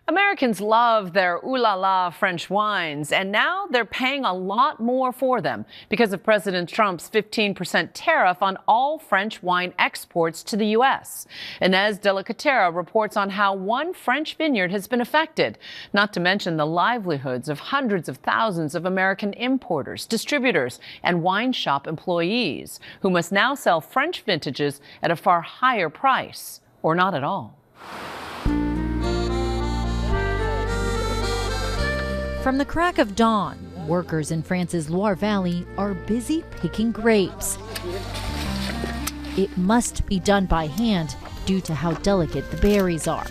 Americans love their ooh la la French wines, and now they're paying a lot more for them because of President Trump's 15% tariff on all French wine exports to the U.S. Ines de La Cuetara reports on how one French vineyard has been affected, not to mention the livelihoods of hundreds of thousands of American importers, distributors, and wine shop employees who must now sell French vintages at a far higher price, or not at all. From the crack of dawn, workers in France's Loire Valley are busy picking grapes. It must be done by hand due to how delicate the berries are.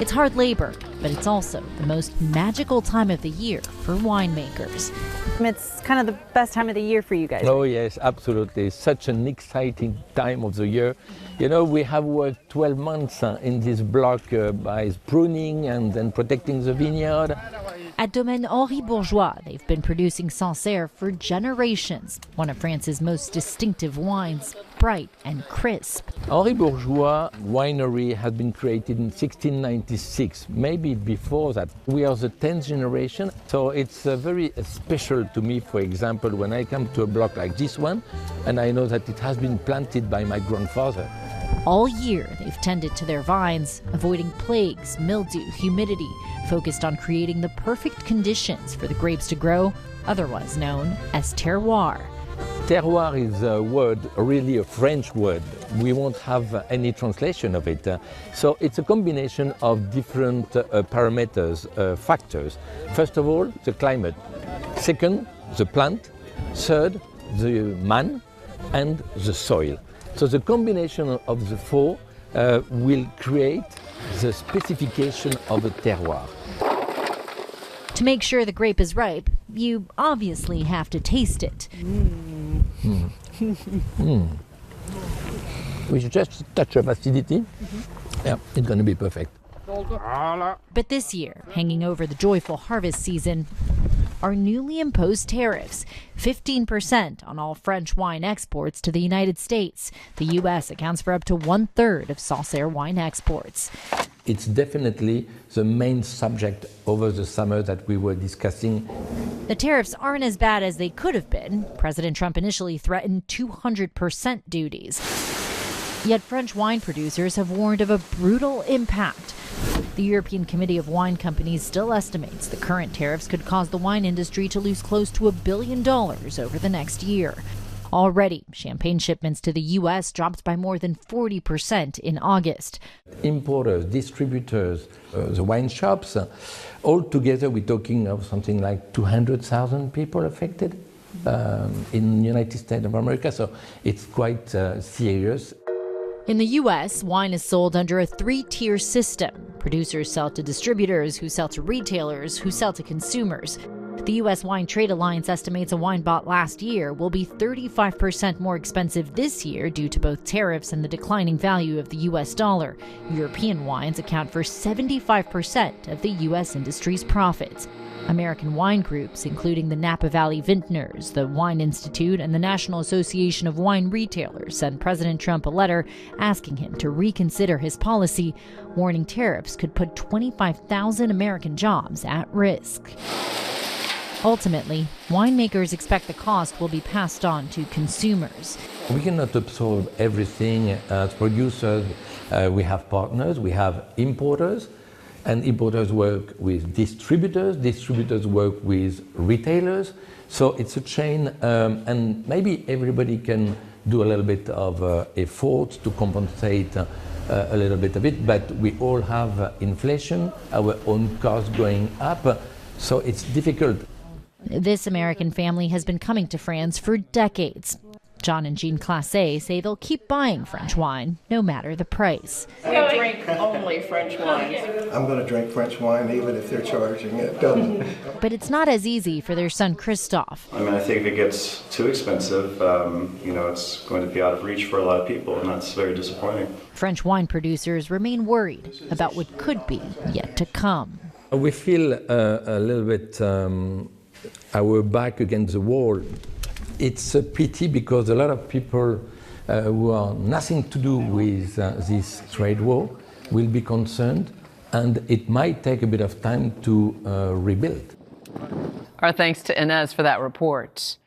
It's hard labor, but it's also the most magical time of the year for winemakers. It's kind of the best time of the year for you guys. Oh yes, absolutely. Such an exciting time of the year. You know, we have worked 12 months in this block by pruning and then protecting the vineyard. At Domaine Henri Bourgeois, they've been producing Sancerre for generations, one of France's most distinctive wines, bright and crisp. Henri Bourgeois winery has been created in 1696, maybe before that. We are the 10th generation, so it's very special to me, for example, when I come to a block like this one, and I know that it has been planted by my grandfather. All year, they've tended to their vines, avoiding plagues, mildew, humidity, focused on creating the perfect conditions for the grapes to grow, otherwise known as terroir. Terroir is a word, really a French word. We won't have any translation of it. So it's a combination of different parameters, factors. First of all, the climate. Second, the plant. Third, the man and the soil. So the combination of the four will create the specification of a terroir. To make sure the grape is ripe, you obviously have to taste it. With just a touch of acidity, yeah, it's going to be perfect. But this year, hanging over the joyful harvest season, are newly imposed tariffs, 15% on all French wine exports to the United States. The U.S. accounts for up to 1/3 of Sancerre wine exports. It's definitely the main subject over the summer that we were discussing. The tariffs aren't as bad as they could have been. President Trump initially threatened 200% duties. Yet French wine producers have warned of a brutal impact. The European Committee of Wine Companies still estimates the current tariffs could cause the wine industry to lose close to $1 billion over the next year. Already, champagne shipments to the U.S. dropped by more than 40% in August. Importers, distributors, the wine shops, all together we're talking of something like 200,000 people affected in the United States of America, so it's quite serious. In the U.S., wine is sold under a 3-tier system. Producers sell to distributors, who sell to retailers, who sell to consumers. The U.S. Wine Trade Alliance estimates a wine bought last year will be 35% more expensive this year due to both tariffs and the declining value of the U.S. dollar. European wines account for 75% of the U.S. industry's profits. American wine groups, including the Napa Valley Vintners, the Wine Institute, and the National Association of Wine Retailers, sent President Trump a letter asking him to reconsider his policy, warning tariffs could put 25,000 American jobs at risk. Ultimately, winemakers expect the cost will be passed on to consumers. We cannot absorb everything as producers. We have partners, we have importers, and importers work with distributors work with retailers. So it's a chain, and maybe everybody can do a little bit of effort to compensate a little bit of it, but we all have inflation, our own costs going up, so it's difficult. This American family has been coming to France for decades. John and Jean Classe say they'll keep buying French wine, no matter the price. We drink only French wines. I'm going to drink French wine even if they're charging it. But it's not as easy for their son Christophe. I mean, I think if it gets too expensive, it's going to be out of reach for a lot of people, and that's very disappointing. French wine producers remain worried about what could be yet to come. We feel a little bit our back against the wall. It's a pity because a lot of people who are nothing to do with this trade war will be concerned, and it might take a bit of time to rebuild. Our thanks to Ines for that report.